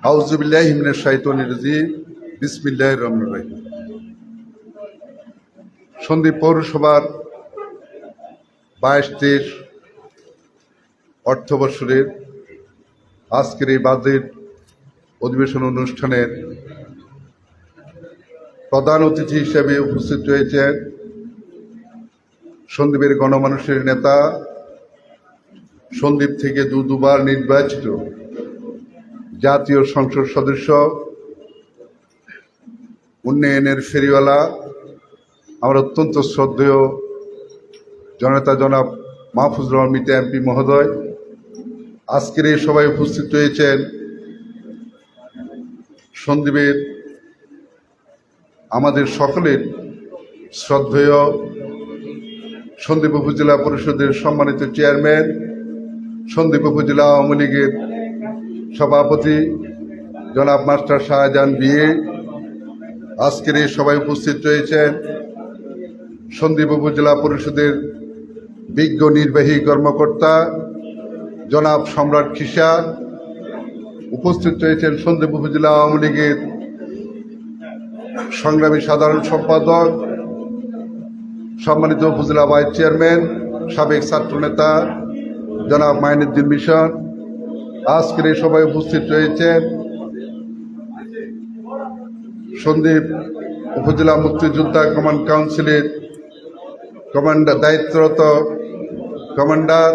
আউযুবিল্লাহি মিনাশ শাইতানির রাজিম। বিসমিল্লাহির রহমানির রহিম। সন্দ্বীপ পৌরসভার 22-23 অর্থবৎসরের আজকের এই বাজেট অধিবেশন অনুষ্ঠানের প্রধান অতিথি হিসেবে উপস্থিত রয়েছেন সন্দ্বীপের গণমানুষের নেতা, সন্দ্বীপ থেকে দুবার নির্বাচিত জাতীয় সংসদ সদস্য, উন্নয়নের ফেরিওয়ালা, আমার অত্যন্ত শ্রদ্ধেয় জননেতা জনাব মাহফুজুর রহমান মিতা এমপি মহোদয়। আজকের এই সভায় উপস্থিত রয়েছেন সন্দ্বীপের আমাদের সকলের শ্রদ্ধেয় সন্দ্বীপ উপজেলা পরিষদের সম্মানিত চেয়ারম্যান, সন্দ্বীপ উপজেলা আওয়ামী লীগের সভাপতি জনাব মাস্টার শাহজাহান বিএ। আজকের এই সভায় উপস্থিত রয়েছেন সন্দ্বীপ উপজেলা পরিষদের বিজ্ঞ নির্বাহী কর্মকর্তা জনাব সম্রাট খিসা। উপস্থিত রয়েছেন সন্দ্বীপ উপজেলা আওয়ামী লীগের সংগ্রামী সাধারণ সম্পাদক, সম্মানিত উপজেলা ভাইস চেয়ারম্যান, সাবেক ছাত্রনেতা জনাব মাইনুদ্দিন মিশন। আজকের এই সভায় উপস্থিত রয়েছেন সন্দ্বীপ উপজেলা মুক্তিযোদ্ধা কমান্ড কাউন্সিলের দায়িত্বরত কমান্ডার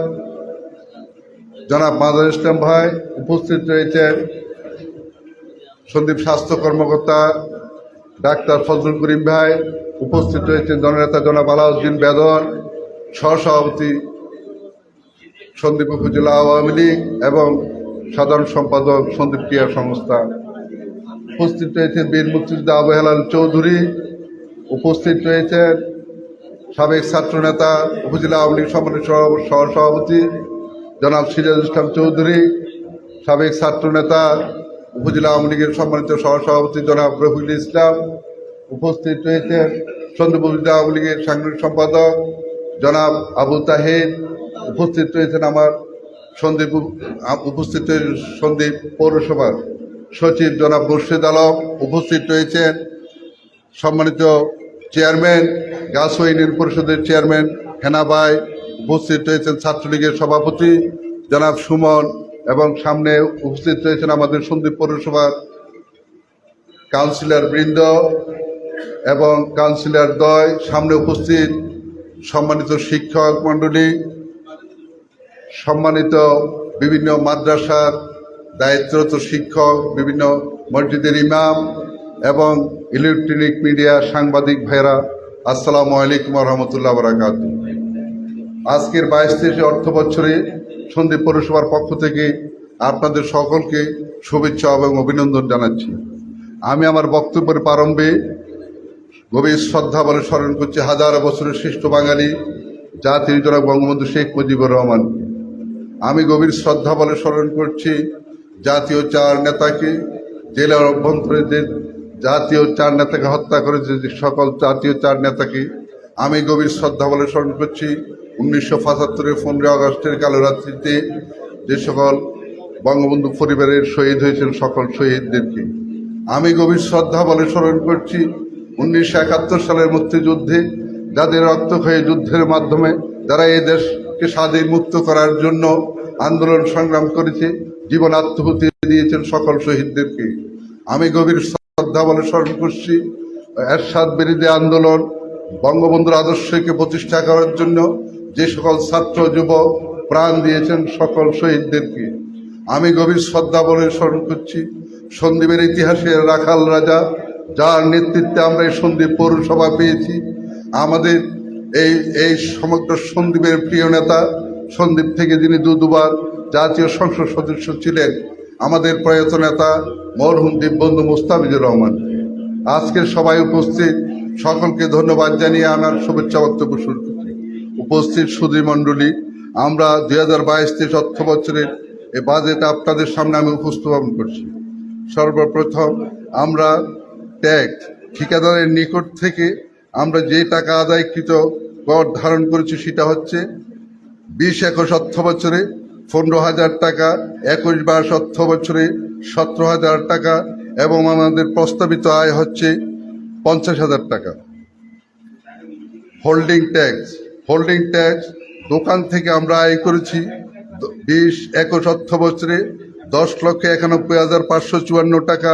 জনাব মাজার ইসলাম ভাই। উপস্থিত রয়েছেন সন্দ্বীপ স্বাস্থ্য কর্মকর্তা ডাক্তার ফজলুল করিম ভাই। উপস্থিত রয়েছেন জননেতা জনাব আলাউদ্দিন বেদর, সহসভাপতি সন্দ্বীপ উপজেলা আওয়ামী লীগ এবং সাধারণ সম্পাদক সন্দ্বীপ ক্রীড়া সংস্থা। উপস্থিত রয়েছেন বীর মুক্তিযোদ্ধা আবু হেলাল চৌধুরী। উপস্থিত রয়েছেন সাবেক ছাত্রনেতা উপজেলা আওয়ামী লীগ সম্মানিত সহসভাপতি জনাব সিরাজুল ইসলাম চৌধুরী, সাবেক ছাত্রনেতা উপজেলা আওয়ামী লীগের সম্মানিত সহসভাপতি জনাব রফিকুল ইসলাম। উপস্থিত রয়েছেন সন্দ্বীপ উপজেলা আওয়ামী লীগের সাংগঠনিক সম্পাদক জনাব আবু তাহের। উপস্থিত রয়েছেন আমার সন্দ্বীপ পৌরসভার সচিব জনাব মুর্শেদ আলম। উপস্থিত রয়েছেন সম্মানিত চেয়ারম্যান গাছুয়া ইউনিয়ন পরিষদের চেয়ারম্যান হেনা ভাই। উপস্থিত রয়েছেন ছাত্রলীগের সভাপতি জনাব সুমন এবং সামনে উপস্থিত রয়েছেন আমাদের সন্দ্বীপ পৌরসভার কাউন্সিলর বৃন্দ এবং কাউন্সিলর দ্বয়। সামনে উপস্থিত সম্মানিত শিক্ষক মণ্ডলী, সম্মানিত বিভিন্ন মাদ্রাসার দায়িত্বরত শিক্ষক, বিভিন্ন মসজিদের ইমাম এবং ইলেকট্রনিক মিডিয়া সাংবাদিক ভাইরা, আসসালামু আলাইকুম রহমতুল্লাহ বারাকাতুহু। আজকের 22-23 অর্থ বছরে সন্দ্বীপ পৌরসভার পক্ষ থেকে আপনাদের সকলকে শুভেচ্ছা এবং অভিনন্দন জানাচ্ছি। আমি আমার বক্তব্যের প্রারম্ভে গভীর শ্রদ্ধা বলে স্মরণ করছি হাজার বছরের শ্রেষ্ঠ বাঙালি জাতির জনক বঙ্গবন্ধু শেখ মুজিবুর রহমান। আমি গভীর শ্রদ্ধা বলে স্মরণ করছি জাতীয় 4 নেতাকে, জেলার অভ্যন্তরে যে জাতীয় 4 নেতাকে হত্যা করেছে, যে সকল জাতীয় 4 নেতাকে আমি গভীর শ্রদ্ধা বলে স্মরণ করছি। 1975-এর 15 আগস্টের কালো রাত্রিতে যে সকল বঙ্গবন্ধু পরিবারের শহীদ হয়েছেন সকল শহীদদেরকে আমি গভীর শ্রদ্ধা বলে স্মরণ করছি। 1971 সালের মুক্তিযুদ্ধে যাদের রক্তক্ষয়ী যুদ্ধের মাধ্যমে যারা এই দেশকে স্বাধীন মুক্ত করার জন্য আন্দোলন সংগ্রাম করেছে, জীবন আত্মহুতি দিয়েছেন সকল শহীদদেরকে আমি গভীর শ্রদ্ধা বলে স্মরণ করছি। এরশাদ বিরোধী আন্দোলন, বঙ্গবন্ধুর আদর্শকে প্রতিষ্ঠা করার জন্য যে সকল ছাত্র যুবক প্রাণ দিয়েছেন সকল শহীদদেরকে আমি গভীর শ্রদ্ধা বলে স্মরণ করছি। সন্দ্বীপের ইতিহাসের রাখাল রাজা, যার নেতৃত্বে আমরা এই সন্দ্বীপ পৌরসভা পেয়েছি, আমাদের এই সমগ্র সন্দ্বীপের প্রিয় নেতা, সন্দ্বীপ থেকে যিনি দুবার জাতীয় সংসদ সদস্য ছিলেন, আমাদের প্রয়াত নেতা মরহুম দীপবন্ধু মুস্তাফিজুর রহমান। আজকের সভায় উপস্থিত সকলকে ধন্যবাদ জানিয়ে আমার শুভেচ্ছা বক্তব্য শুরু করছি। উপস্থিত সুধী মণ্ডলী, আমরা 2022-23 অর্থ বছরের এই বাজেট আপনাদের সামনে আমি উপস্থাপন করছি। সর্বপ্রথম আমরা ট্যাক্স ঠিকাদারের নিকট থেকে আমরা যে টাকা আদায়কৃত কর ধারণ করেছি সেটা হচ্ছে 20-21 অর্থ বছরে 15,000 টাকা, 21-22 অর্থ বছরে 17,000 টাকা এবং আমাদের প্রস্তাবিত আয় হচ্ছে 50,000 টাকা। হোল্ডিং ট্যাক্স দোকান থেকে আমরা আয় করেছি 20-21 অর্থ বছরে 10,91,554 টাকা।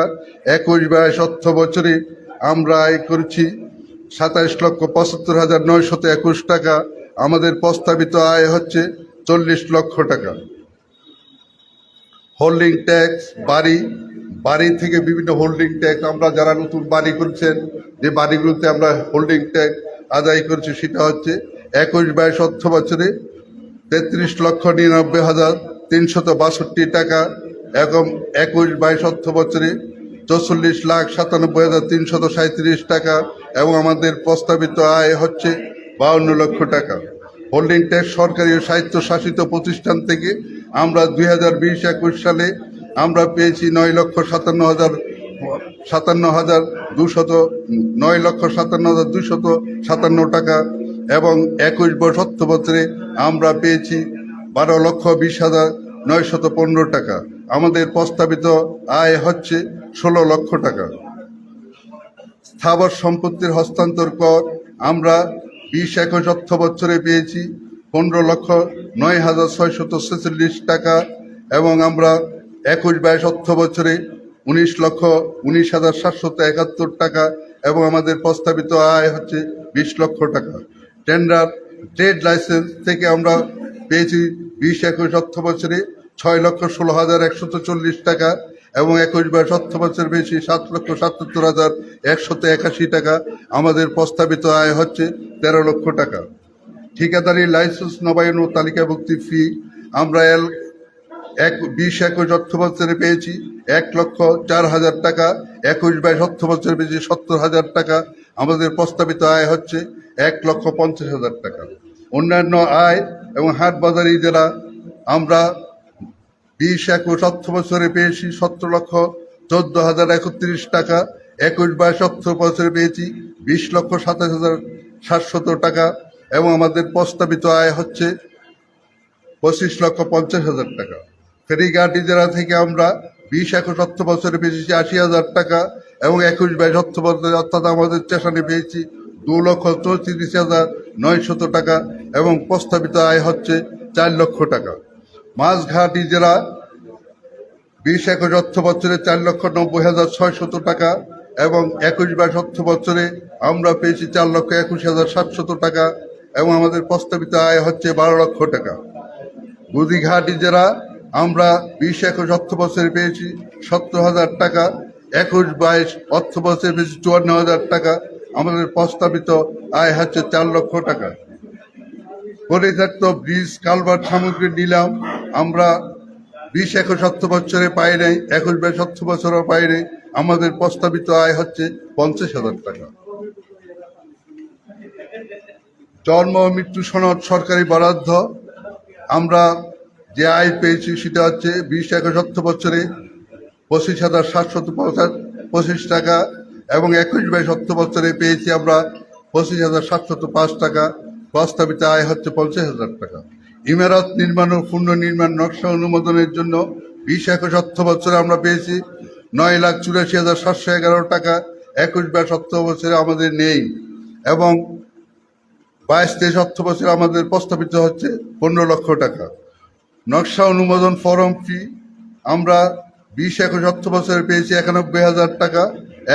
21-22 অর্থ বছরে আমরা আয় করেছি 27,75,921 টাকা। আমাদের প্রস্তাবিত আয় হচ্ছে 40 লক্ষ টাকা। হোল্ডিং ট্যাক্স বাড়ি থেকে বিভিন্ন হোল্ডিং ট্যাক্স আমরা যারা নতুন বাড়ি করছেন যে বাড়িগুলোতে আমরা হোল্ডিং ট্যাক্স আদায় করছি সেটা হচ্ছে 21-22 অর্থ বছরে 33,99,362 টাকা এবং 21-22 অর্থ বছরে 44,97,337 টাকা এবং আমাদের প্রস্তাবিত আয় হচ্ছে 52 লক্ষ টাকা। হোল্ডিং ট্যাক্স সরকারি ও স্বায়ত্তশাসিত প্রতিষ্ঠান থেকে আমরা 2020-21 সালে আমরা পেয়েছি 9,57,257 টাকা এবং 21 অর্থ বছরে আমরা পেয়েছি 12,20,915 টাকা। আমাদের প্রস্তাবিত আয় হচ্ছে 16 লক্ষ টাকা। স্থাবর সম্পত্তির হস্তান্তর কর আমরা 20-21 অর্থ বছরে পেয়েছি 15,09,646 টাকা এবং আমরা 21-22 অর্থ বছরে 19,19,771 টাকা এবং আমাদের প্রস্তাবিত আয় হচ্ছে 20 লক্ষ টাকা। ট্রেড লাইসেন্স থেকে আমরা পেয়েছি 20-21 অর্থ বছরে 6,16,140 টাকা এবং 21-22 অর্থ বছর পেয়েছি 7,77,181 টাকা। আমাদের প্রস্তাবিত আয় হচ্ছে 13 লক্ষ টাকা। ঠিকাদারি লাইসেন্স নবায়ন ও তালিকাভুক্তি ফি আমরা 20-21 অর্থ বছরে পেয়েছি 1,04,000 টাকা। 21-22 অর্থ বছরে পেয়েছি 70,000 টাকা। আমাদের প্রস্তাবিত আয় হচ্ছে 1,50,000 টাকা। অন্যান্য আয় এবং হাট বাজার ইজারা আমরা 20-21 অর্থ বছরে পেয়েছি 17,14,031 টাকা। 21-22 অর্থ বছরে পেয়েছি 20,27,700 টাকা এবং আমাদের প্রস্তাবিত আয় হচ্ছে 25,50,000 টাকা। ফেরিঘাট ইজারা থেকে আমরা 20-21 অর্থ বছরে পেয়েছি 80,000 টাকা এবং 21-22 অর্থ বছরে অর্থাৎ আমাদের স্টেশনে পেয়েছি 2,34,900 টাকা এবং প্রস্তাবিত আয় হচ্ছে 4 লক্ষ টাকা। মাছঘাট ইজারা 20-21 অর্থ বছরে 4,90,600 টাকা এবং 21-22 অর্থ বছরে আমরা পেয়েছি 4,21,700 টাকা এবং আমাদের প্রস্তাবিত আয় হচ্ছে 12 লক্ষ টাকা। গুদিঘাট ইজারা আমরা 20-21 অর্থ বছরে পেয়েছি 70,000 টাকা। 21-22 অর্থ বছরে পেয়েছি 54,000 টাকা। আমাদের প্রস্তাবিত আয় হচ্ছে 4 লক্ষ টাকা। পরিত্যক্ত ব্রিজ কালভার্ট সামগ্রী নিলাম আমরা 20-21 অর্থ বছরে পাই নাই, 21-22 অর্থ বছরও পাই নাই। আমাদের প্রস্তাবিত আয় হচ্ছে 50,000 টাকা। জন্ম ও মৃত্যু সনদ সরকারি বরাদ্দ আমরা যে আয় পেয়েছি সেটা হচ্ছে 20-21 অর্থ বছরে 25,725 টাকা এবং 21-22 অর্থ বছরে পেয়েছি আমরা 25,705 টাকা। প্রস্তাবিত আয় হচ্ছে 50,000 টাকা। ইমারত নির্মাণ ও পুনর্নির্মাণ নকশা অনুমোদনের জন্য 20-21 অর্থ বছরে আমরা পেয়েছি 9,84,711 টাকা। 21-22 অর্থ বছরে আমাদের নেই এবং 22-23 অর্থ বছরে আমাদের প্রস্তাবিত হচ্ছে 15 লক্ষ টাকা। নকশা অনুমোদন ফরম ফি আমরা 20-21 অর্থ বছরে পেয়েছি 91,000 টাকা।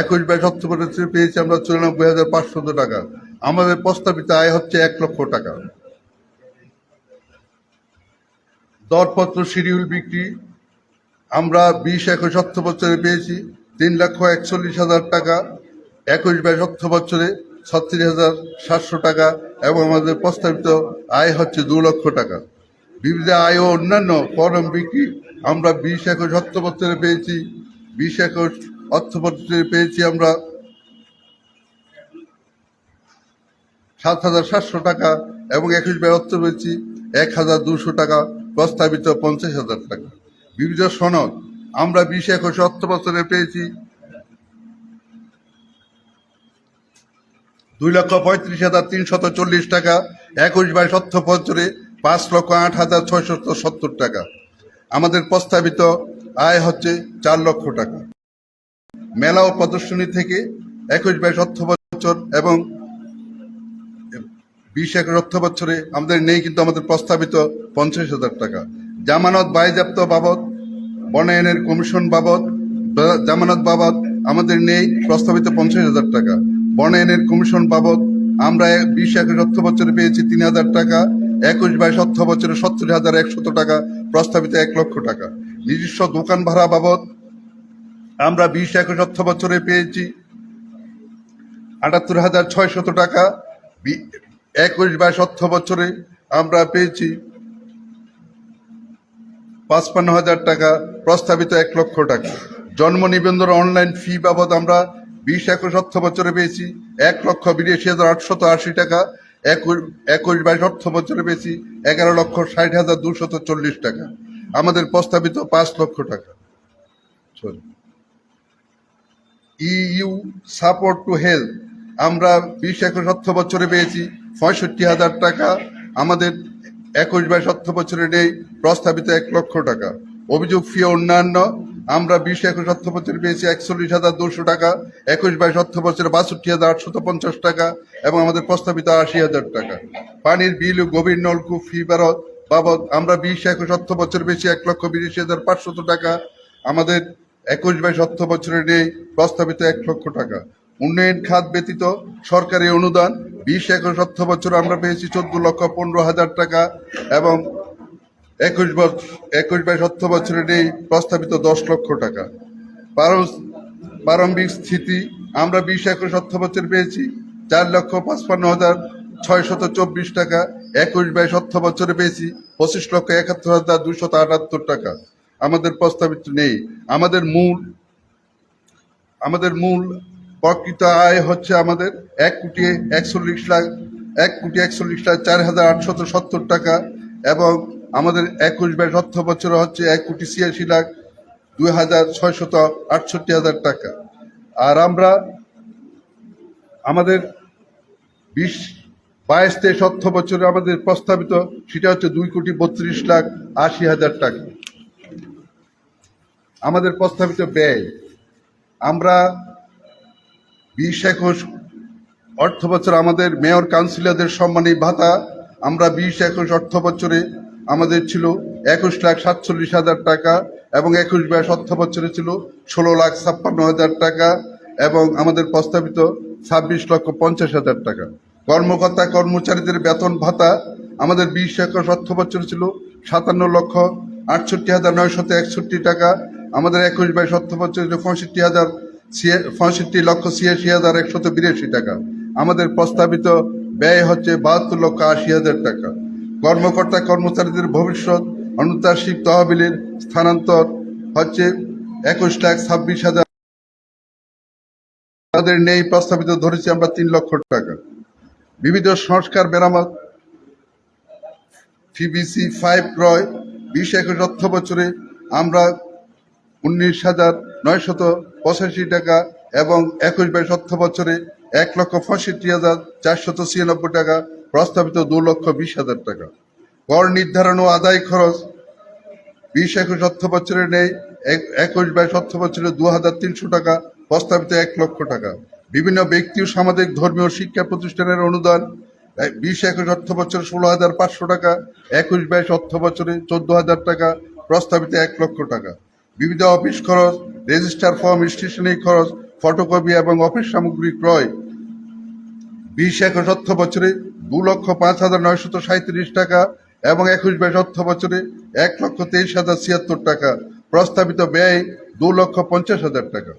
21-22 অর্থ বছরে পেয়েছি আমরা 94,500 টাকা। আমাদের প্রস্তাবিত আয় হচ্ছে 1 লক্ষ টাকা। দরপত্র শিডিউল বিক্রি আমরা 20-21 অর্থ বছরে পেয়েছি 3,41,000 টাকা। 21-22 অর্থ বছরে 36,700 টাকা এবং আমাদের প্রস্তাবিত আয় হচ্ছে 2 লক্ষ টাকা। বিবিধ আয় ও অন্যান্য ফরম বিক্রি আমরা 20-21 অর্থ বছরে পেয়েছি 20-21 অর্থ বছরে পেয়েছি আমরা 7,700 টাকা এবং 21-22 অর্থ পেয়েছি 1,200 টাকা। প্রস্তাবিত 50,000 টাকা। বিবিধ সনদ আমরা 20-21 অর্থ বছরে পেয়েছি 2,35,340 টাকা। 21-22 অর্থ বছরে 5,08,670 টাকা। আমাদের প্রস্তাবিত আয় হচ্ছে 4 লক্ষ টাকা। মেলা ও প্রদর্শনী থেকে 21-22 অর্থ বছর এবং 20-21 অর্থ বছরে আমাদের নেই কিন্তু আমাদের প্রস্তাবিত 50,000 টাকা। জামানত বাজেয়াপ্ত বাবদ, বনায়নের কমিশন বাবদ, জামানত বাবদ আমাদের নেই প্রস্তাবিত 50,000 টাকা। বনায়নের কমিশন বাবদ আমরা 20-21 অর্থ বছরে পেয়েছি 3,000 টাকা। 21-22 অর্থ বছরে 70,100 টাকা, প্রস্তাবিত 1 লক্ষ টাকা। নিজস্ব দোকান ভাড়া বাবদ আমরা 20-21 অর্থ বছরে পেয়েছি 78,600 টাকা। 21-22 অর্থ বছরে আমরা পেয়েছি 55,000 টাকা, প্রস্তাবিত 1 লক্ষ টাকা। জন্ম নিবন্ধন অনলাইন ফি বাবদ আমরা 20-21 অর্থ বছরে পেয়েছি 1,82,880 টাকা। 21-22 অর্থ বছরে পেয়েছি 11,60,240 টাকা, আমাদের প্রস্তাবিত 5 লক্ষ টাকা। ইউ সাপোর্ট টু হেলথ আমরা 20-21 অর্থ বছরে পেয়েছি 65,000 টাকা, আমাদের 21-22 অর্থ বছরে নেই প্রস্তাবিত 1 লক্ষ টাকা। অভিযোগ ফি অন্যান্য আমরা 20-21 অর্থ বছরে পেয়েছি 41,200 টাকা। 21-22 অর্থ বছরে 62,850 টাকা এবং আমাদের প্রস্তাবিত 80,000 টাকা। পানির বিল ও গভীর নলকূপ ফি বাবদ আমরা 20-21 অর্থ বছরে পেয়েছি 1,82,500 টাকা, আমাদের 21-22 অর্থ বছরে নেই প্রস্তাবিত 1 লক্ষ টাকা। উন্নয়ন খাত ব্যতীত সরকারি অনুদান 20-21 অর্থ বছর আমরা পেয়েছি 14,15,000 টাকা এবং 21-22 অর্থ বছরে নেই প্রস্তাবিত 10 লক্ষ টাকা। প্রারম্ভিক স্থিতি আমরা 20-21 অর্থ বছর পেয়েছি 4,55,624 টাকা। 21-22 অর্থ বছরে পেয়েছি 25,71,278 টাকা, আমাদের প্রস্তাবিত নেই। আমাদের মূল প্রকৃত আয় হচ্ছে আমাদের 1,41,04,870 টাকা এবং আমাদের 21-22 অর্থ বছর হচ্ছে 1,86,02,668 টাকা। আর আমরা আমাদের 20-22-23 অর্থ বছরে আমাদের প্রস্তাবিত সেটা হচ্ছে 2,32,80,000 টাকা। আমাদের প্রস্তাবিত ব্যয় আমরা 20-21 অর্থ বছর আমাদের মেয়র কাউন্সিলরদের সম্মানী ভাতা আমরা 20-21 অর্থ বছরে আমাদের ছিল 21,47,000 টাকা এবং 21-22 অর্থ বছরে ছিল 16,56,000 টাকা এবং আমাদের প্রস্তাবিত 26,50,000 টাকা। কর্মকর্তা কর্মচারীদের বেতন ভাতা আমাদের 20-21 অর্থ বছরে ছিল 57,68,961 টাকা, আমাদের 21-22 অর্থ বছরে ছিল 65,86,182 টাকা, আমাদের প্রস্তাবিত ব্যয় হচ্ছে 72,80,000 টাকা। কর্মকর্তা কর্মচারীদের ভবিষ্যৎ অনুদার্শিক তহবিলের স্থানান্তর হচ্ছে 21,26,000, তাদের নেই প্রস্তাবিত ধরেছি আমরা 3 লক্ষ টাকা। বিবিধ সংস্কার মেরামত PVC 5 ক্রয় 20-21 অর্থ বছরে আমরা 19,985 টাকা এবং 21-22 অর্থ বছরে 1,65,496 টাকা, প্রস্তাবিত 2,20,000 টাকা। কর নির্ধারণ ও আদায় খরচ 20-21 অর্থ বছরে নেই 21-22 অর্থ বছরে 2,300 টাকা, প্রস্তাবিত 1 লক্ষ টাকা। বিভিন্ন ব্যক্তি ও সামাজিক ধর্মীয় শিক্ষা প্রতিষ্ঠানের অনুদান 20-21 অর্থ বছরে 16,500 টাকা, 21-22 অর্থ বছরে 14,000 টাকা, প্রস্তাবিত 1 লক্ষ টাকা। বিবিধ অফিস খরচ, রেজিস্টার ফর্ম, স্টেশনারি খরচ, ফটোকপি এবং অফিস সামগ্রী ক্রয় 20-21 অর্থ বছরে 2,05,937 টাকা এবং 21-22 অর্থ বছরে 1,23,076 টাকা, প্রস্তাবিত ব্যয় 2,50,000 টাকা।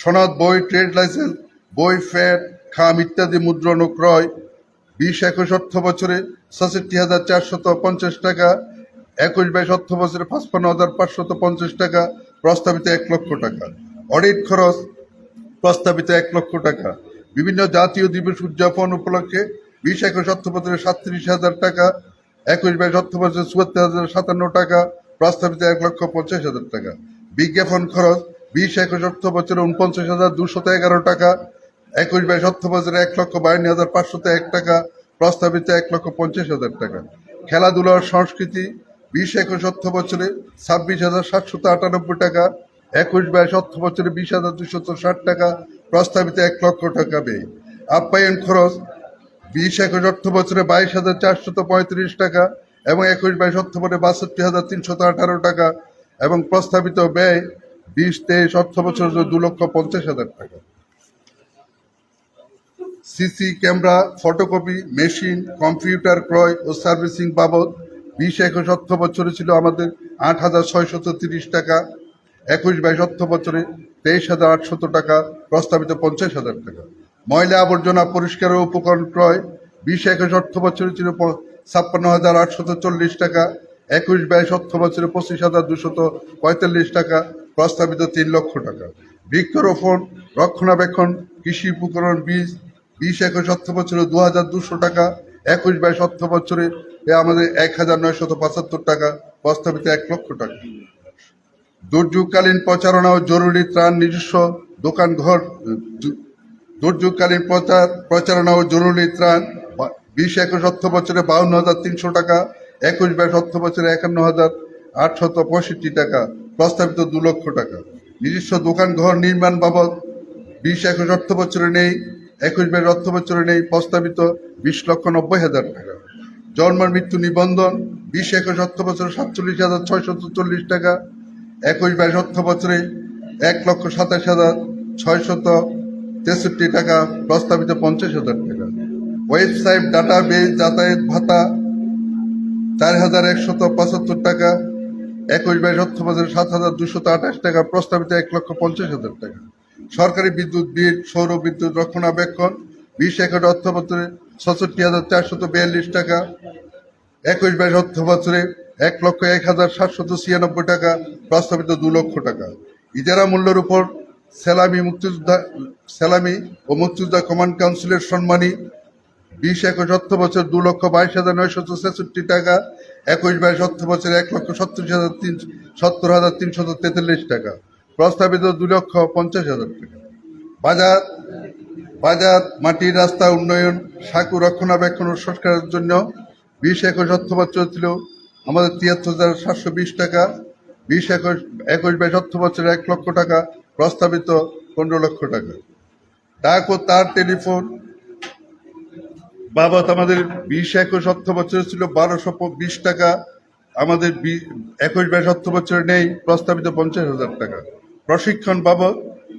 সনদ, বই, ট্রেড লাইসেন্স, বই, ফ্যাট, খাম ইত্যাদি মুদ্রণ ও ক্রয় 20-21 অর্থ বছরে 66,450 টাকা, 21-22 অর্থ বছরে 55,550 টাকা, প্রস্তাবিত 1 লক্ষ টাকা। অডিট খরচ প্রস্তাবিত 1 লক্ষ টাকা। বিভিন্ন জাতীয় দিবস উদযাপন উপলক্ষে 20-21 অর্থ বছরে 37,000 টাকা, 21-22 অর্থ বছরে 74,057 টাকা, প্রস্তাবিত 1,50,000 টাকা। বিজ্ঞাপন খরচ 20-21 অর্থ বছরে 49,211 টাকা, 21-22 অর্থ বছরে 1,52,501 টাকা, প্রস্তাবিত 1,50,000 টাকা। খেলাধুলা ও সংস্কৃতি 20-21 অর্থ বছরে 26,798 টাকা, 21-22 অর্থ বছরে 20,260 টাকা, প্রস্তাবিত 1 লক্ষ টাকা ব্যয়। আপ্যায়ন খরচ 20-21 অর্থ বছরে 22,435 টাকা এবং 21-22 অর্থ বছরে 62,318 টাকা এবং প্রস্তাবিত ব্যয় 20-23 অর্থ বছরে 2,50,000 টাকা। CC camera, photocopy machine, computer ক্রয় ও সার্ভিসিং বাবদ 20-21 অর্থ বছরে ছিল আমাদের 8,630 টাকা, 21-22 অর্থ বছরে 23,800 টাকা, প্রস্তাবিত 50,000 টাকা। ময়লা আবর্জনা পরিষ্কার ও উপকরণ ক্রয় 20-21 অর্থ বছরে ছিল 56,840 টাকা, 21-22 অর্থ বছরে 25,245 টাকা, প্রস্তাবিত 3 লক্ষ টাকা। বৃক্ষরোপণ, রক্ষণাবেক্ষণ, কৃষি উপকরণ, বীজ 20-21 অর্থ বছরে 2,200 টাকা, 21-22 অর্থ বছরে আমাদের 1,975 টাকা, প্রস্তাবিত 1 লক্ষ টাকা। দুর্যোগকালীন প্রচারণা ও জরুরি ত্রাণ নিজস্ব দোকান ঘর, দুর্যোগকালীন প্রচারণা ও জরুরি ত্রাণ 20-21 অর্থ বছরে 52,300 টাকা, 21-22 অর্থ বছরে 51,865 টাকা, প্রস্তাবিত 2 লক্ষ টাকা। নিজস্ব দোকান ঘর নির্মাণ বাবদ 20-21 অর্থ বছরে নেই, 21-22 অর্থ বছরে নেই, প্রস্তাবিত 20,90,000 টাকা। জন্ম মৃত্যু নিবন্ধন 20-21 অর্থ বছরে 47,640 টাকা, 21-22 অর্থ বছরে 1,27,663 টাকা, প্রস্তাবিত 50,000 টাকা। ওয়েবসাইট ডাটা বেস যাতায়াত ভাতা 4,175 টাকা, 21-22 অর্থ বছরে 7,228 টাকা, প্রস্তাবিত 1,50,000 টাকা। সরকারি বিদ্যুৎ বিল, সৌর বিদ্যুৎ রক্ষণাবেক্ষণ 20-21 অর্থ বছরে 66,442 টাকা, 21-22 অর্থ বছরে 1,01,796 টাকা, প্রস্তাবিত 2 লক্ষ টাকা। ইজারা মূল্যের উপর সেলামি ও মুক্তিযোদ্ধা কমান্ড কাউন্সিলের সম্মানী 20-21 অর্থ বছর 2,22,966 টাকা, 21-22 অর্থ বছরে 1,70,343 টাকা, প্রস্তাবিত 2,50,000 টাকা। বাজার, মাটির রাস্তা উন্নয়ন, সাঁকু রক্ষণাবেক্ষণ ও সংস্কারের জন্য 20-21 অর্থ বছর ছিল আমাদের 73,720 টাকা, 20-21 অর্থ বছরে 1 লক্ষ টাকা, প্রস্তাবিত 15 লক্ষ টাকা। ডাক ও তার টেলিফোন বাবদ আমাদের 20-21 অর্থ বছরে ছিল 1,220 টাকা, আমাদের 21-22 অর্থ বছরে নেই, প্রস্তাবিত 50,000 টাকা। প্রশিক্ষণ বাবদ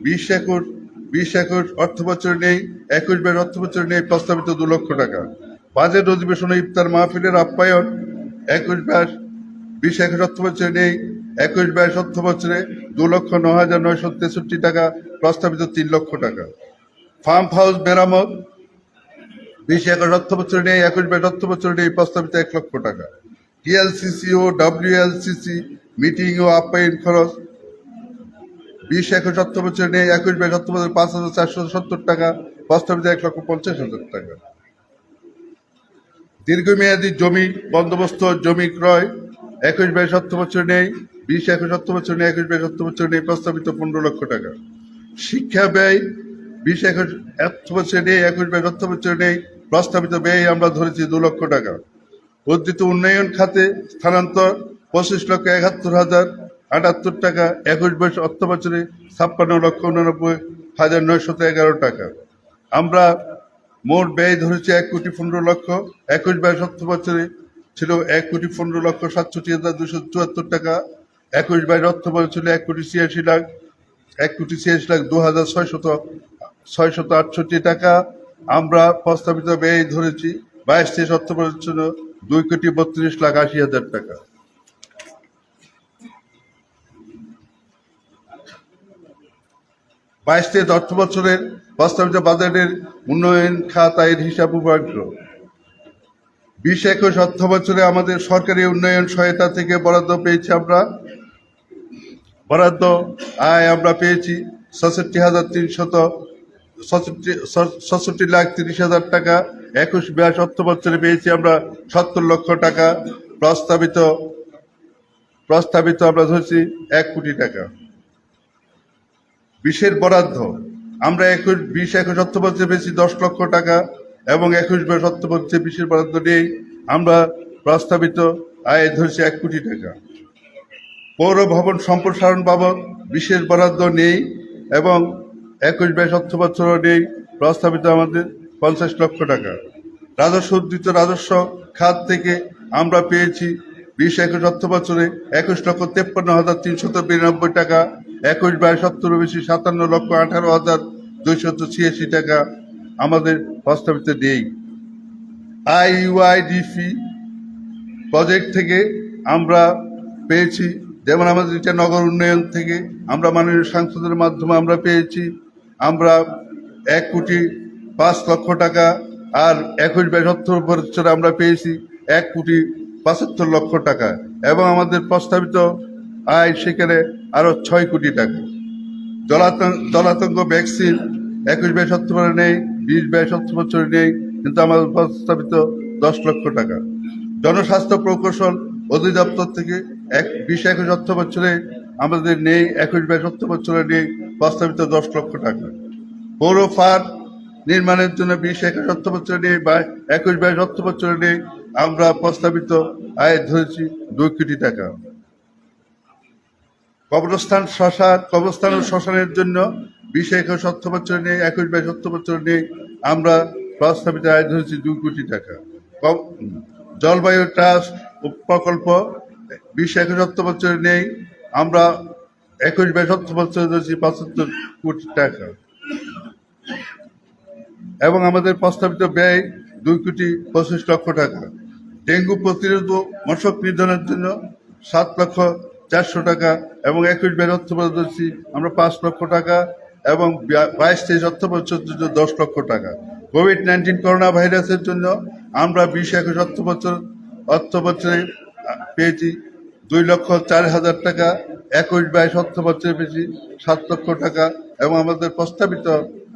20-21 অর্থ বছরে নেই, 21-22 অর্থ বছরে নেই, প্রস্তাবিত 2 লক্ষ টাকা। বাজেট অধিবেশন ইফতার মাহফিলের আপ্যায়ন 20-21 অর্থ বছরে নেই, 21-22 অর্থ বছরে 2,09,963 টাকা, প্রস্তাবিত 3 লক্ষ টাকা। ফার্ম হাউস মেরামত 20-21 অর্থ বছরে নেই, 21-22 অর্থ বছরে নেই, প্রস্তাবিত 1 লক্ষ টাকা। টিএলসিসি ও WLCC মিটিং ও আপ্যায়ন খরচ 20-21 অর্থ বছরে নেই, 21-22 অর্থ বছরে 5,470 টাকা, প্রস্তাবিত 1,50,000 টাকা। দীর্ঘমেয়াদী জমি বন্দোবস্ত জমি ক্রয় 21-22 অর্থ বছরে নেই, 20-21 অর্থ বছরে নেই, 21-22 অর্থ বছরে নেই, প্রস্তাবিত 15 লক্ষ টাকা। শিক্ষা ব্যয় 20-21 অর্থ বছরে নেই, 21-22 অর্থ বছরে নেই, প্রস্তাবিত ব্যয় আমরা ধরেছি 2 লক্ষ টাকা। উদ্ধৃত উন্নয়ন খাতে স্থানান্তর 25,71,078 টাকা, 21-22 অর্থ বছরে 56,89,911 টাকা। আমরা মোট ব্যয় ধরেছি 1,15,00,000, 21-22 অর্থ বছরে ছিল 1,15,67,274 টাকা, 21-22 অর্থ বছরে ছিল 1,86,02,668 টাকা। আমরা প্রস্তাবিত ব্যয় ধরেছি 22-23 অর্থ বছরের জন্য 2,32,80,000 টাকা। 22-23 অর্থ বছরের প্রস্তাবিত বাজেটের উন্নয়ন খাত আয়ের হিসাব উপরাংশ 20-21 অর্থ বছরে আমাদের সরকারি উন্নয়ন সহায়তা থেকে বরাদ্দ পেয়েছি আমরা পেয়েছি 66,30,000 টাকা। 21-22 অর্থ বছরে পেয়েছি আমরা 70 লক্ষ টাকা। প্রস্তাবিত আমরা ধরেছি 1 কোটি টাকা। বিশের বরাদ্দ আমরা 20-21 অর্থ বছরে পেয়েছি 10 লক্ষ টাকা এবং 21-22 অর্থ বছরে বিশের বরাদ্দ নেই। আমরা প্রস্তাবিত আয় ধরেছি 1 কোটি টাকা। পৌর ভবন সম্প্রসারণ বাবদ বিশেষ বরাদ্দ নেই এবং 21-22 অর্থ বছরও নেই, প্রস্তাবিত আমাদের 50 লক্ষ টাকা। রাজস্ব উদ্ধৃত রাজস্ব খাত থেকে আমরা পেয়েছি 20-21 অর্থ বছরে 21,53,392 টাকা, 21-22 অর্থের বেশি 57,18,286 টাকা আমাদের প্রস্তাবিত নেই। IUIDP প্রজেক্ট থেকে আমরা পেয়েছি, যেমন আমাদের এটা নগর উন্নয়ন থেকে আমরা মাননীয় সাংসদের মাধ্যমে আমরা পেয়েছি আমরা 1,05,00,000 টাকা, আর 21-22 অর্থ বছরে আমরা পেয়েছি 1,75,00,000 টাকা এবং আমাদের প্রস্তাবিত আয় সেখানে আরো 6 কোটি টাকা। জলাতঙ্ক ভ্যাকসিন 21-22 অর্থ বছরে নেই, 20-22 অর্থ বছরে নেই, কিন্তু আমাদের প্রস্তাবিত 10 লক্ষ টাকা। জনস্বাস্থ্য প্রকৌশল অধিদপ্তর থেকে 20-21 অর্থ বছরে আমাদের নেই, 21-22 অর্থ বছরে নেই, প্রস্তাবিত 10 লক্ষ টাকা। পৌর ফার্ম নির্মাণের জন্য 20-21 অর্থ বছরে নেই বা 21-22 অর্থ বছরে নেই, আমরা প্রস্তাবিত আয় ধরেছি 2 কোটি টাকা। কবরস্থান ও শ্মশানের জন্য 20-21 অর্থ বছরে নেই, 21-22 অর্থ বছরে নেই, আমরা প্রস্তাবিত আয় ধরেছি 2 কোটি টাকা। জলবায়ু ট্রাস্ট প্রকল্প 20-21 অর্থ বছরে নেই, আমরা 21-22 অর্থ বছরে ধরেছি 75 কোটি টাকা এবং আমাদের প্রস্তাবিত ব্যয় 2,25,00,000 টাকা। ডেঙ্গু প্রতিরোধ ও মশক নিধনের জন্য 7,04,00,000 টাকা এবং 21-22 অর্থ বছর ধরেছি আমরা 5 লক্ষ টাকা এবং 22-23 অর্থ বছরের জন্য 10 লক্ষ টাকা। কোভিড-19 করোনা ভাইরাসের জন্য আমরা 20-21 অর্থ বছরে পেয়েছি 2,04,000 টাকা, 21-22 অর্থ বছরে পেয়েছি 7 লক্ষ টাকা এবং আমাদের প্রস্তাবিত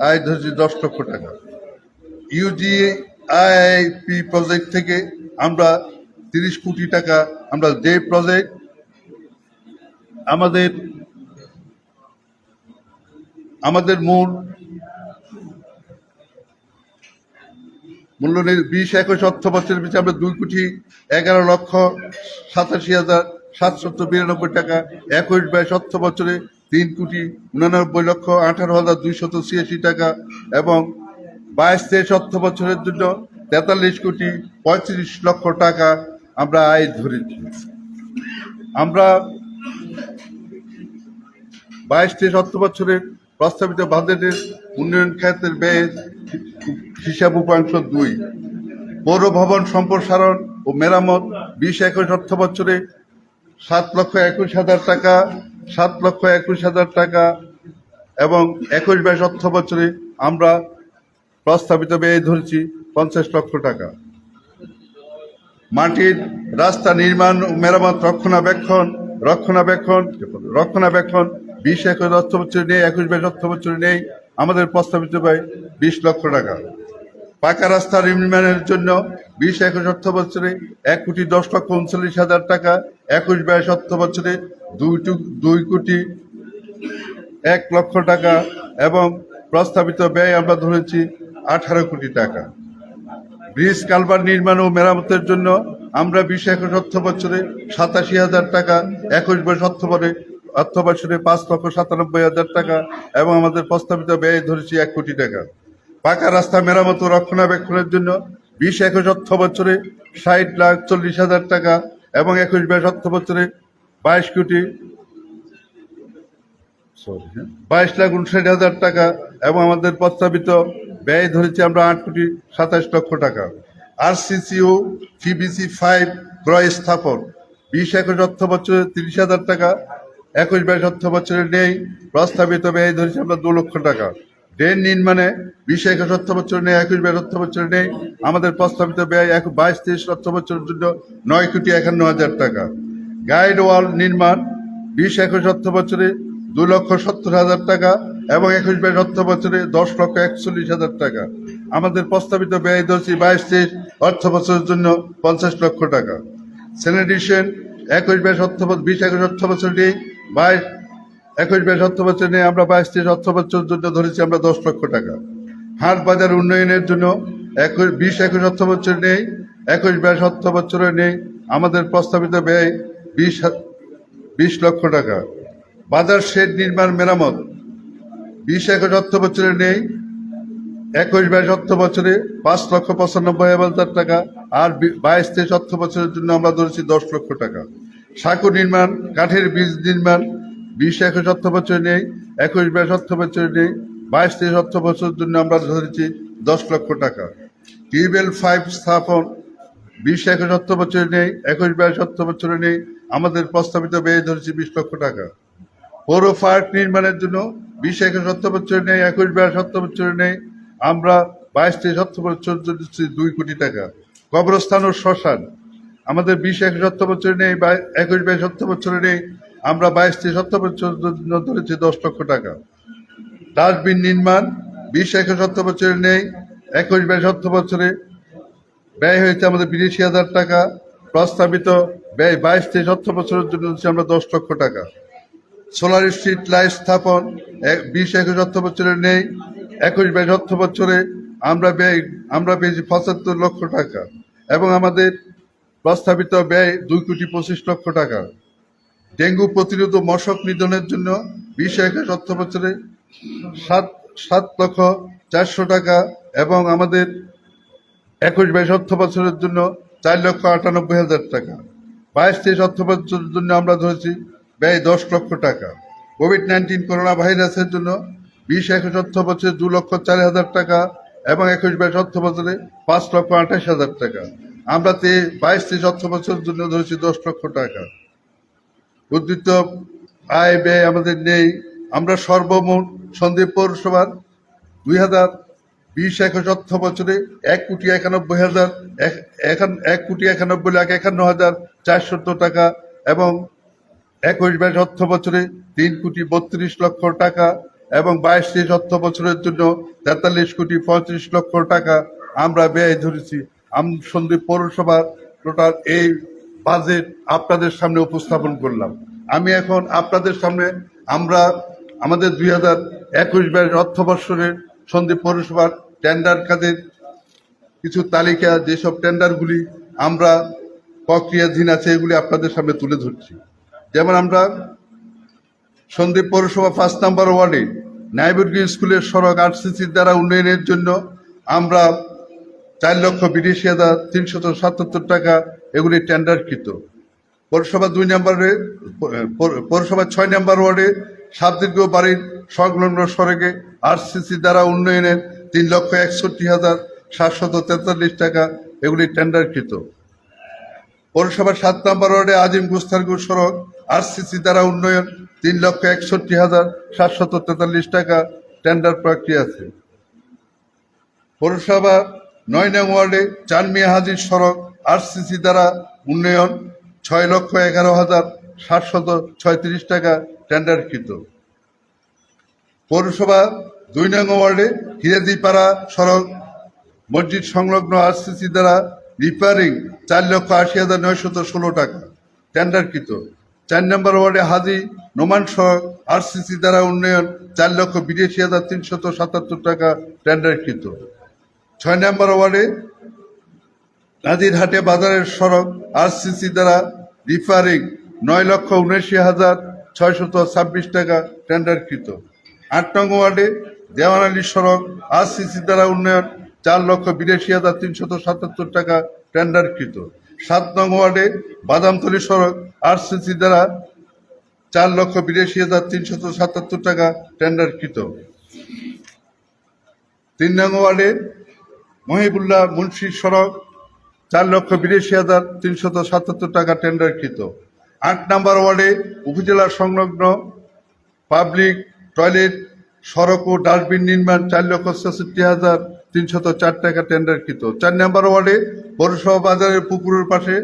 আয় ধরেছি 10 লক্ষ টাকা। UGIP প্রজেক্ট থেকে আমরা 30 কোটি টাকা, আমরা যে প্রজেক্ট আমাদের মূল্য 20-21 অর্থ বছরের পিছিয়ে আমরা 2,11,87,792 টাকা, 21-22 অর্থ বছরে 3,99,18,286 টাকা এবং 22-23 অর্থ বছরের জন্য 43,35,00,000 টাকা আমরা আয় ধরেছি। আমরা 22-23 অর্থ বছরের প্রস্তাবিত বাজেটের উন্নয়ন খাতের ব্যয়ের হিসাব উপাংশ 2, পৌর ভবন সম্প্রসারণ ও মেরামত 20-21 অর্থ বছরে 7,21,000 টাকা, 7,21,000 টাকা এবং 21-22 অর্থ বছরে আমরা প্রস্তাবিত ব্যয় ধরেছি 50 লক্ষ টাকা। মাটির রাস্তা নির্মাণ ও মেরামত রক্ষণাবেক্ষণ 20-21 অর্থ বছরে নেই, 21-22 অর্থ বছরে নেই, আমাদের প্রস্তাবিত ব্যয় 20 লক্ষ টাকা। পাকা রাস্তা নির্মাণের জন্য 20-21 অর্থ বছরে 1,10,39,000 টাকা, 21-22 অর্থ বছরে 2,01,00,000 টাকা এবং প্রস্তাবিত ব্যয় আমরা ধরেছি 18 কোটি টাকা। ব্রিজ কালভার নির্মাণ ও মেরামতের জন্য আমরা 20-21 অর্থ বছরে 87,000 টাকা, 21-22 অর্থ বছরে 5,97,000 টাকা এবং আমাদের প্রস্তাবিত ব্যয় ধরেছি 1 কোটি টাকা। পাকা রাস্তা মেরামত ও রক্ষণাবেক্ষণের জন্য 20-21 অর্থ বছরে 60,40,000 টাকা এবং 21-22 অর্থ বছরে 22,59,000 টাকা এবং আমাদের প্রস্তাবিত ব্যয় ধরেছি আমরা 8,27,00,000 টাকা। RCC ও PVC 5 ক্রয় স্থাপন 20-21 অর্থ বছরে 30,000 টাকা, 21-22 অর্থ বছরে নেই, প্রস্তাবিত ব্যয় ধরেছি আমরা 2 লক্ষ টাকা। ড্রেন নির্মাণে 20-21 অর্থ বছরে নেই, 21-22 অর্থ বছরে নেই, আমাদের প্রস্তাবিত ব্যয় 22-23 অর্থ বছরের জন্য 9,51,000 টাকা। গাইড ওয়াল নির্মাণ 20-21 অর্থ বছরে 2,70,000 টাকা এবং 21-22 অর্থ বছরে 10,41,000 টাকা। আমাদের প্রস্তাবিত ব্যয় ধরছি 22-23 অর্থ বছরের জন্য 50 লক্ষ টাকা। স্যানিটেশন 21-22 অর্থ বছর নেই, 21-22 অর্থ বছর নেই, আমরা 22-23 অর্থ বছরের জন্য ধরেছি আমরা 10 লক্ষ টাকা। হাট বাজার উন্নয়নের জন্য 20-21 অর্থ বছর নেই, 21-22 অর্থ বছরে নেই, আমাদের প্রস্তাবিত ব্যয় 20 লক্ষ টাকা। বাজার শেড নির্মাণ মেরামত 20-21 অর্থ বছরে নেই, 21-22 অর্থ বছরে 5,95,000 টাকা, আর 22-23 অর্থ বছরের জন্য আমরা ধরেছি 10 লক্ষ টাকা। সাঁকো নির্মাণ, কাঠের ব্রিজ নির্মাণ 20-21 অর্থ বছরে নেই, 21-22 অর্থ বছরে নেই, 22-23 অর্থ বছরের জন্য আমরা ধরেছি 10 লক্ষ টাকা। টিউবওয়েল 5 স্থাপন 20-21 অর্থ বছরে নেই, 21-22 অর্থ বছরে নেই, আমাদের প্রস্তাবিত ব্যয় ধরেছি 20 লক্ষ টাকা। পৌর পার্ক নির্মাণের জন্য 20-21 অর্থ বছরে নেই, 21-22 অর্থ বছরে নেই, আমরা 22-23 অর্থ বছর ধরেছি 2 কোটি টাকা। কবরস্থান ও শ্মশান আমাদের 20-21 অর্থ বছরে নেই, 21-22 অর্থ বছরে নেই, আমরা 22-23 অর্থ বছর ধরেছি 10 লক্ষ টাকা। ডাস্টবিন নির্মাণ 20-21 অর্থ বছরে নেই, 21-22 অর্থ বছরে ব্যয় হয়েছে আমাদের 82,000 টাকা। প্রস্তাবিত ব্যয় 22-23 অর্থ বছরের জন্য হচ্ছে আমরা 10 লক্ষ টাকা। সোলার স্ট্রিট লাইট স্থাপন 20-21 অর্থ বছরে নেই, 21-22 অর্থ বছরে আমরা পেয়েছি 75 লক্ষ টাকা এবং আমাদের প্রস্তাবিত ব্যয় 2,25 লক্ষ টাকা। ডেঙ্গু প্রতিরোধ ও মশক নিধনের জন্য 20-21 অর্থ বছরে 7,04,00,000 টাকা এবং আমাদের 21-22 অর্থ বছরের জন্য 4,98,000 টাকা। 22-23 অর্থ বছরের জন্য আমরা ধরেছি ব্যয় 10 লক্ষ টাকা। কোভিড-19 করোনা ভাইরাসের জন্য 20-21 অর্থ বছরে 2,04,000 টাকা এবং 21-22 অর্থ বছরে 5,28,000 টাকা। আমরা 22-23 অর্থ বছরের জন্য ধরেছি 10 লক্ষ টাকা। উদ্ধৃত আয় ব্যয় আমাদের নেই। আমরা সর্বমোট সন্দ্বীপ পৌরসভার 2020-21 অর্থ বছরে 1,91,51,470 টাকা এবং 21-22 অর্থ বছরে 3,32,00,000 টাকা এবং 22-23 অর্থ বছরের জন্য 43,35,00,000 টাকা আমরা ব্যয় ধরেছি। সন্দ্বীপ পৌরসভার টোটাল এই বাজেট আপনাদের সামনে উপস্থাপন করলাম। আমি এখন আপনাদের সামনে আমাদের 2021-22 অর্থ বৎসরের সন্দ্বীপ পৌরসভার টেন্ডার কাজের কিছু তালিকা, যেসব টেন্ডারগুলি আমরা প্রক্রিয়াধীন আছে এগুলি আপনাদের সামনে তুলে ধরছি। যেমন আমরা সন্দ্বীপ পৌরসভা 5 নম্বর ওয়ার্ডে নাইবুর্গি স্কুলের সড়ক আরসিসির দ্বারা উন্নয়নের জন্য আমরা 4,82,377 টাকা এগুলি টেন্ডারকৃত। পৌরসভা 2 নম্বরে পৌরসভা 6 নম্বর ওয়ার্ডে সাবদীর্ঘ বাড়ির সংলগ্ন সড়কে আরসিসি দ্বারা উন্নয়নের 3,61,743 টাকা এগুলি টেন্ডারকৃত। পৌরসভা 7 নম্বর ওয়ার্ডে আজিম গুস্তারগুর সড়ক আরসিসি দ্বারা উন্নয়ন 3,61,743 টাকা টেন্ডার প্রক্রিয়া আছে। পৌরসভা 9 নং ওয়ার্ডে চানমিয়া হাজির সড়ক আরসিসি দ্বারা উন্নয়ন 6,11,736 টাকা টেন্ডারকৃত। পৌরসভা 2 নং ওয়ার্ডে হিরাদিপাড়া সড়ক মসজিদ সংলগ্ন আরসিসি দ্বারা রিপেয়ারিং 4,80,916 টাকা টেন্ডারকৃত। 4 নম্বর ওয়ার্ডে হাজি নোমান সড়ক আরসিসি দ্বারা উন্নয়ন 4,82,377 টাকা টেন্ডারকৃত। 6 নম্বর ওয়ার্ডে নাজিরহাটে বাজারের সড়ক আরসিসি দ্বারা রিপেয়ারিং 9,79,626 টাকা টেন্ডারকৃত। 8 নং ওয়ার্ডে দেওয়ানালী সড়ক আরসিসি দ্বারা উন্নয়ন 4,82,377 টাকা টেন্ডারকৃত। 7 নং ওয়ার্ডে বাদামতলী সড়ক আরসিসি দ্বারা 4,82,377 টাকা টেন্ডারকৃত। 3 নং ওয়ার্ডে মহিবুল্লাহ মুন্সি সড়ক 4,82,377 টাকা টেন্ডারকৃত। 8 নম্বর ওয়ার্ডে উপজেলা সংলগ্ন পাবলিক টয়লেট সড়ক ও ডাস্টবিন নির্মাণ 4,66,304 টাকা টেন্ডারকৃত। 4 নম্বর ওয়ার্ডে পৌরসভা বাজারের পুকুরের পাশে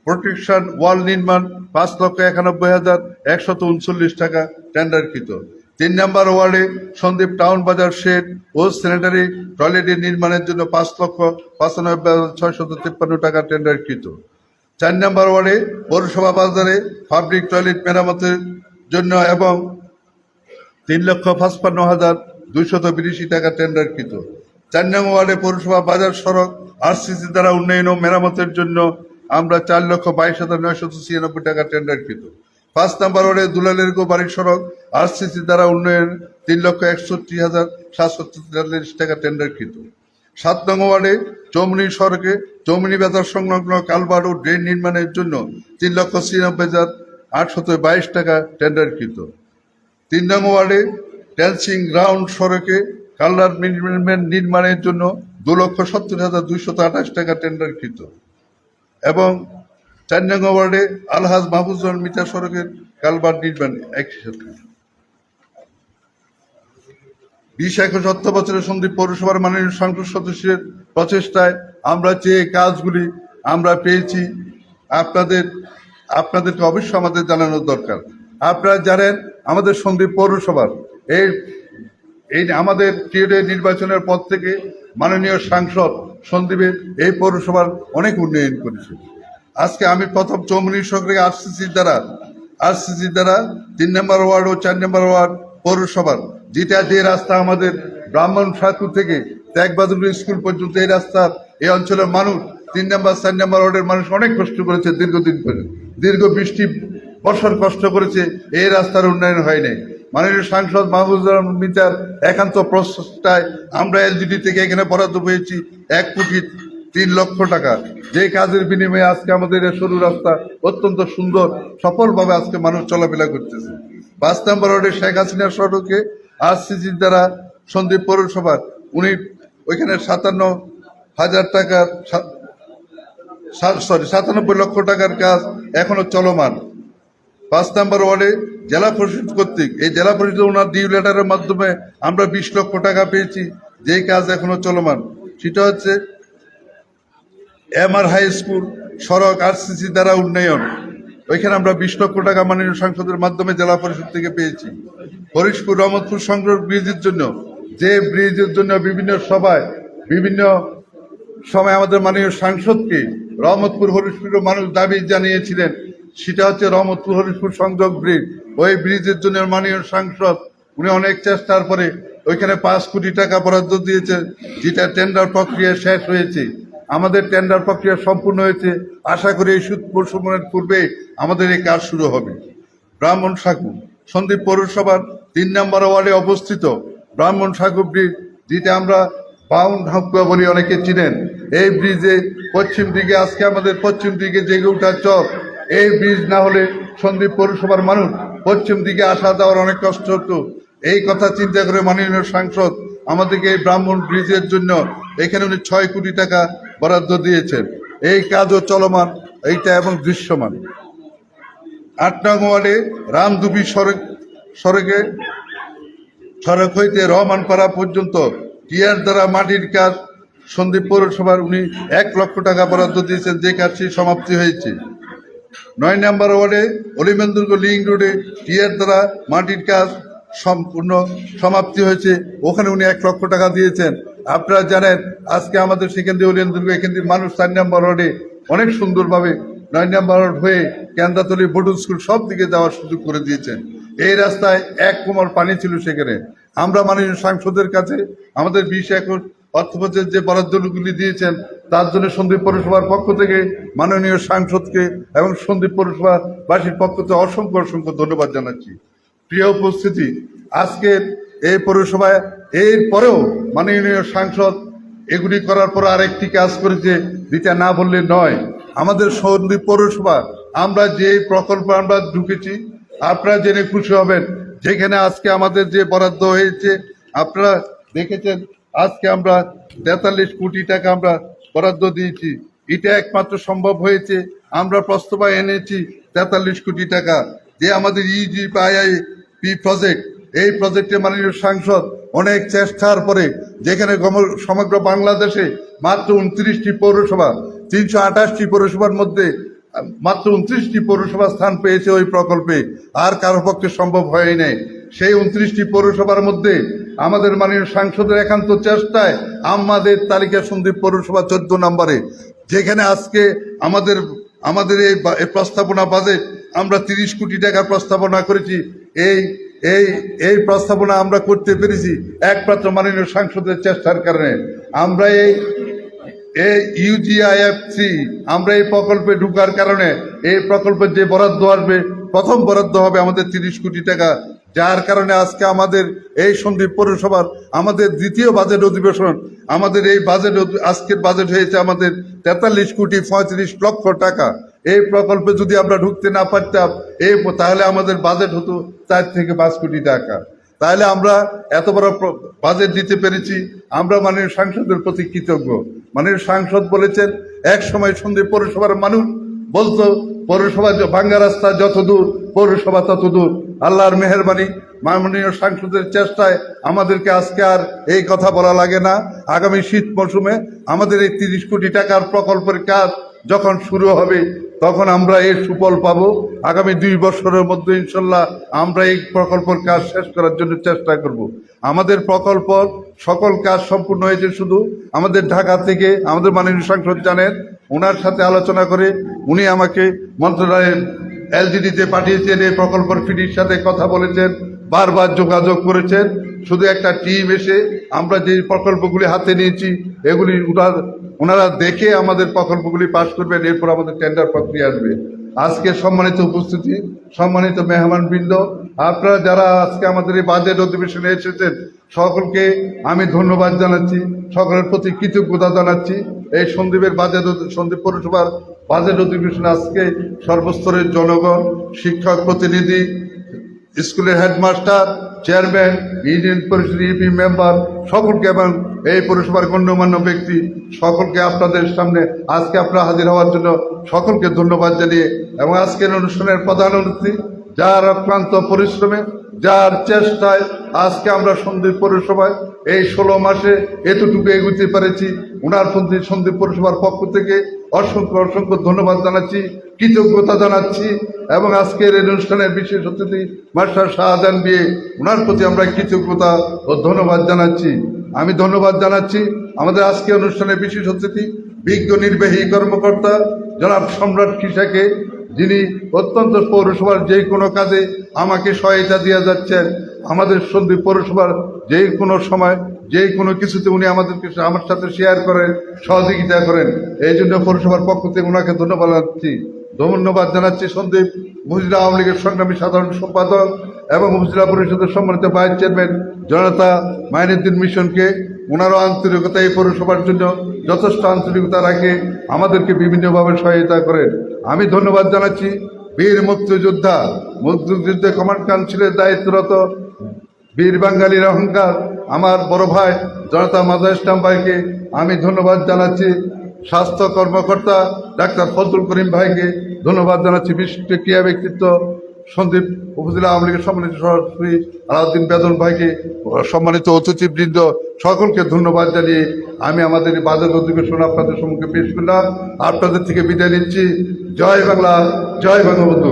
প্রোটেকশন ওয়াল নির্মাণ 5,91,139 টাকা টেন্ডারকৃত। 3 নম্বর ওয়ার্ডে সন্দ্বীপ টাউন বাজার শেড ও স্যানিটারি টয়লেটের নির্মাণের জন্য 5,95,653 টাকা টেন্ডারকৃত। 4 নম্বর ওয়ার্ডে পৌরসভা বাজারে পাবলিক টয়লেট মেরামতের জন্য এবং 3,55,282 টাকা টেন্ডারকৃত। 4 নং ওয়ার্ডে পৌরসভা বাজার সড়ক আরসিসি দ্বারা উন্নয়ন ও মেরামতের জন্য আমরা 4,22,996 টাকা টেন্ডারকৃত। 5 নম্বর ওয়ার্ডে দুলালেরগো বাড়ির সড়ক আরসিসি দ্বারা উন্নয়ন 3,61,743 টাকা টেন্ডারকৃত। 7 নং ওয়ার্ডে চৌমনি সড়কে চৌমনি বাজার সংলগ্ন কালভার্ট ও ড্রেন নির্মাণের জন্য 3,96,822 টাকা টেন্ডারকৃত। 3 নং ওয়ার্ডে ড্যান্সিং গ্রাউন্ড সড়কে কালভার্ট নির্মাণের জন্য 2,70,228 টাকা টেন্ডারকৃত। এবং 4 নং ওয়ার্ডে আলহাজ মাহফুজুর মিতা সড়কের কালভার্ট নির্মাণ একই সাথে। 20-21 অর্থ বছরের সন্দ্বীপ পৌরসভার মাননীয় সংসদ সদস্যের প্রচেষ্টায় আমরা যে কাজগুলি আমরা পেয়েছি আপনাদেরকে অবশ্যই আমাদের জানানোর দরকার। আপনারা জানেন আমাদের সন্দ্বীপ পৌরসভার এই আমাদের পিরিয়ডের নির্বাচনের পর থেকে মাননীয় সাংসদ সন্দ্বীপের এই পৌরসভার অনেক উন্নয়ন করেছে। আজকে আমি প্রথম চৌমনি সড়কে আরসিসির দ্বারা 3 নম্বর ওয়ার্ড ও 4 নম্বর ওয়ার্ড পৌরসভার যে রাস্তা আমাদের ব্রাহ্মণ ঠাকুর থেকে ত্যাগবাদুর স্কুল পর্যন্ত এই রাস্তার এই অঞ্চলের মানুষ 3 নম্বর 4 নম্বর ওয়ার্ডের মানুষ অনেক কষ্ট করেছে দীর্ঘদিন ধরে, দীর্ঘ বৃষ্টি বছর কষ্ট করেছে, এই রাস্তার উন্নয়ন হয় নাই। মাননীয় সাংসদ মাহফুজুর মিতার একান্ত প্রচেষ্টায় আমরা এলজিডি থেকে এখানে বরাদ্দ পেয়েছি 1,03,00,000 টাকা, যে কাজের বিনিময়ে আজকে আমাদের এই সরু রাস্তা অত্যন্ত সুন্দর সফলভাবে আজকে মানুষ চলাফেরা করতেছে। 5 নম্বর ওয়ার্ডে শেখ হাসিনা সড়কে আরসিসির দ্বারা সন্দ্বীপ পৌরসভার উনি ওইখানে 97 লক্ষ টাকার কাজ এখনো চলমান। 5 নম্বর ওয়ার্ডে জেলা পরিষদ কর্তৃক এই জেলা পরিষদ ওনার ডিউ লেটারের মাধ্যমে আমরা 20 লক্ষ টাকা পেয়েছি, যেই কাজ এখনো চলমান। সেটা হচ্ছে এমআর হাই স্কুল সড়ক আরসিসি দ্বারা উন্নয়ন, ওইখানে আমরা 20 লক্ষ টাকা মাননীয় সংসদের মাধ্যমে জেলা পরিষদ থেকে পেয়েছি। হরিশপুর রহমতপুর সংযোগ ব্রিজের জন্য বিভিন্ন সময় আমাদের মাননীয় সাংসদকে রহমতপুর হরিশপুরের মানুষ দাবি জানিয়েছিলেন, সেটা হচ্ছে রহমতপুর হরিশপুর সংযোগ ব্রিজ। ওই ব্রিজের জন্য মাননীয় সাংসদ উনি অনেক চেষ্টার পরে ওইখানে 5 কোটি টাকা বরাদ্দ দিয়েছেন, যেটা টেন্ডার প্রক্রিয়া শেষ হয়েছে। আমাদের টেন্ডার প্রক্রিয়া সম্পূর্ণ হয়েছে, আশা করি এই শীত মৌসুমের পূর্বে আমাদের এই কাজ শুরু হবে। ব্রাহ্মণ সাঁকু সন্দ্বীপ পৌরসভার 3 নম্বর ওয়ার্ডে অবস্থিত ব্রাহ্মণ সাঁকু ব্রিজ, যেটা আমরা বাউন্ড হাঁকুয়া বলি, অনেকে চিনেন। এই ব্রিজে পশ্চিম দিকে আজকে আমাদের পশ্চিম দিকে জেগে ওঠা চর, এই ব্রিজ না হলে সন্দ্বীপ পৌরসভার মানুষ পশ্চিম দিকে আসা যাওয়ার অনেক কষ্ট হতো। এই কথা চিন্তা করে মাননীয় সাংসদ আমাদেরকে এই ব্রাহ্মণ ব্রিজের জন্য এখানে উনি 6 কোটি টাকা বরাদ্দ দিয়েছেন। এই কাজও চলমান এইটা এবং দৃশ্যমান। 8 নং ওয়ার্ডে রামদুবি সড়ক হইতে রহমানপাড়া পর্যন্ত টিয়ার দ্বারা মাটির কাজ সন্দ্বীপ পৌরসভার উনি 1 লক্ষ টাকা বরাদ্দ দিয়েছেন, যে কাজটি সমাপ্তি হয়েছে। 9 নম্বর ওয়ার্ডে অলিমেন্দুর্গ লিং রোডে টিয়ার দ্বারা মাটির কাজ সম্পূর্ণ সমাপ্তি হয়েছে, ওখানে উনি 1 লক্ষ টাকা দিয়েছেন। আপনারা জানেন আজকে আমাদের সেখান দিয়ে অলিমেন্দুর্গ এখান থেকে মানুষ 4 নম্বর ওয়ার্ডে অনেক সুন্দরভাবে 9 নম্বর ওয়ার্ড হয়ে কেন্দ্রাতলি বোর্ড স্কুল সব দিকে যাওয়ার সুযোগ করে দিয়েছেন। এই রাস্তায় 1 কোমর পানি ছিল সেখানে। আমরা মাননীয় সাংসদের কাছে আমাদের 20 একর অর্থবছরের যে বরাদ্দগুলি দিয়েছেন তার জন্য সন্দ্বীপ পৌরসভার পক্ষ থেকে মাননীয় সাংসদকে এবং সন্দ্বীপ পৌরসভাবাসীর পক্ষ থেকে অসংখ্য ধন্যবাদ জানাচ্ছি। প্রিয় উপস্থিতি, আজকের এই পৌরসভায় এর পরেও মাননীয় সাংসদ এগুলি করার পর আরেকটি কাজ করেছে, যেটা না বললে নয়। আমাদের সন্দ্বীপ পৌরসভা আমরা যে প্রকল্প আমরা ঢুকেছি, আপনারা জেনে খুশি হবেন, যেখানে আজকে আমাদের যে বরাদ্দ হয়েছে আপনারা দেখেছেন, আজকে আমরা 43 কোটি টাকা আমরা বরাদ্দ দিয়েছি। এটা একমাত্র সম্ভব হয়েছে আমরা প্রস্তাবে এনেছি 43 কোটি টাকা, যে আমাদের ইজিপিআইপি প্রজেক্ট, এই প্রজেক্টে মাননীয় সাংসদ অনেক চেষ্টার পরে, যেখানে সমগ্র বাংলাদেশে মাত্র 29টি পৌরসভা, 328টি পৌরসভার মধ্যে মাত্র 29টি পৌরসভা স্থান পেয়েছে ওই প্রকল্পে, আর কারো পক্ষে সম্ভব হয় নাই। সেই 29টি পৌরসভার মধ্যে আমাদের মাননীয় সাংসদের একান্ত চেষ্টায় আমাদের তালিকা সন্দ্বীপ পৌরসভা 14 নম্বরে, যেখানে আজকে আমাদের এই প্রস্তাবনা বাজেট আমরা 30 কোটি টাকা প্রস্তাবনা করেছি। এই প্রস্তাবনা আমরা করতে পেরেছি একমাত্র মাননীয় সাংসদের চেষ্টার কারণে। আমরা এই ইউজিআইএফসি আমরা এই প্রকল্পে ঢুকার কারণে এই প্রকল্পের যে বরাদ্দ আসবে প্রথম বরাদ্দ হবে আমাদের 30 কোটি টাকা, যার কারণে আজকে আমাদের এই সন্দ্বীপ পৌরসভার আমাদের দ্বিতীয় বাজেট অধিবেশন, আমাদের এই বাজেট আজকের বাজেট হয়েছে আমাদের 43 কোটি 35 লক্ষ টাকা। এই প্রকল্পে যদি আমরা ঢুকতে না পারতাম তাহলে আমাদের বাজেট হতো 4 থেকে 5 কোটি টাকা। তাহলে আমরা এত বড় বাজেট দিতে পেরেছি, আমরা মাননীয় সাংসদের প্রতি কৃতজ্ঞ। মাননীয় সাংসদ বলেছেন এক সময় সন্দ্বীপ পৌরসভার মানুষ বলতো পৌরসভা ভাঙ্গা রাস্তা যত দূর পৌরসভা তত দূর। আল্লাহর মেহেরবানি মাননীয় সাংসদের চেষ্টায় আমাদেরকে আজকে আর এই কথা বলা লাগে না। আগামী শীত মৌসুমে আমাদের এই 30 কোটি টাকার প্রকল্পের কাজ যখন শুরু হবে তখন আমরা এর সুফল পাবো। আগামী 2 বছরের মধ্যে ইনশাল্লাহ আমরা এই প্রকল্পের কাজ শেষ করার জন্য চেষ্টা করব। আমাদের প্রকল্প সকল কাজ সম্পূর্ণ হয়েছে, শুধু আমাদের ঢাকা থেকে আমাদের মাননীয় সাংসদ জানেন, ওনার সাথে আলোচনা করে উনি আমাকে মন্ত্রণালয়ের এলজিডিতে পাঠিয়েছেন, এই প্রকল্পের ফিডির সাথে কথা বলেছেন, বারবার যোগাযোগ করেছেন। শুধু একটা টিম এসে আমরা যে প্রকল্পগুলি হাতে নিয়েছি এগুলি ওনারা দেখে আমাদের প্রকল্পগুলি পাশ করবেন, এরপর আমাদের টেন্ডার প্রক্রিয়া আসবে। আজকে সম্মানিত উপস্থিতি, সম্মানিত মেহমানবৃন্দ, আপনারা যারা আজকে আমাদের এই বাজেট অধিবেশনে এসেছেন সকলকে আমি ধন্যবাদ জানাচ্ছি, সকলের প্রতি কৃতজ্ঞতা জানাচ্ছি। এই সন্দ্বীপের সন্দ্বীপ পৌরসভার বাজেট অধিবেশনে আজকে সর্বস্তরের জনগণ, শিক্ষক প্রতিনিধি, স্কুলের হেডমাস্টার, চেয়ারম্যান, ইউনিয়ন পরিষদ ইউপি মেম্বার সকলকে এবং এই পৌরসভার গণ্যমান্য ব্যক্তি সকলকে আপনাদের সামনে আজকে আপনারা হাজির হওয়ার জন্য সকলকে ধন্যবাদ জানিয়ে এবং আজকের অনুষ্ঠানের প্রধান অতিথি যার অক্লান্ত পরিশ্রমে, যার চেষ্টায় আজকে আমরা সন্দ্বীপ পৌরসভায় এই 16 মাসে এতটুকু এগোতে পেরেছি, ওনার প্রতি সন্দ্বীপ পৌরসভার পক্ষ থেকে অসংখ্য অসংখ্য ধন্যবাদ জানাচ্ছি, কৃতজ্ঞতা জানাচ্ছি। এবং আজকের এই অনুষ্ঠানের বিশেষ অতিথি মাস্টার শাহজাহান বিয়ে, ওনার প্রতি আমরা কৃতজ্ঞতা ও ধন্যবাদ জানাচ্ছি। আমি ধন্যবাদ জানাচ্ছি আমাদের আজকে অনুষ্ঠানের বিশেষ অতিথি বিজ্ঞ নির্বাহী কর্মকর্তা জনাব সম্রাট কৃষাকে, যিনি অত্যন্ত পৌরসভার যে কোনো কাজে আমাকে সহায়তা দিয়ে যাচ্ছেন। আমাদের সন্দ্বীপ পৌরসভার যে কোনো সময় যে কোনো কিছুতে উনি আমাদেরকে আমার সাথে শেয়ার করেন, সহযোগিতা করেন। এই জন্য পৌরসভার পক্ষ থেকে ওনাকে ধন্যবাদ জানাচ্ছি। ধন্যবাদ জানাচ্ছি সন্দ্বীপ উপজেলা আওয়ামী লীগের সংগ্রামী সাধারণ সম্পাদক এবং উপজেলা পরিষদের সম্মানিত ভাইস চেয়ারম্যান জনতা মাইনুদ্দিন মিশনকে। ওনারও আন্তরিকতা এই পৌরসভার জন্য যথেষ্ট আন্তরিকতা রাখে, আমাদেরকে বিভিন্নভাবে সহায়তা করেন। আমি ধন্যবাদ জানাচ্ছি বীর মুক্তিযুদ্ধে কমান্ড কাউন্সিলের দায়িত্বরত বীর বাঙালির অহংকার আমার বড় ভাই জনতা মাজা ইসলাম ভাইকে আমি ধন্যবাদ জানাচ্ছি। স্বাস্থ্য কর্মকর্তা ডাক্তার ফজলুল করিম ভাইকে ধন্যবাদ জানাচ্ছি। বিশিষ্ট ক্রীড়া ব্যক্তিত্ব সন্দ্বীপ উপজেলা আওয়ামী লীগের সম্মানিত সভাপতি আলাউদ্দিন বেদন ভাইকে, সম্মানিত অতিথিবৃন্দ সকলকে ধন্যবাদ জানিয়ে আমি আমাদের বাজেট অধিবেশন আপনাদের সম্মুখে পেশ করলাম। আপনাদের থেকে বিদায় নিচ্ছি। জয় বাংলা, জয় বঙ্গবন্ধু।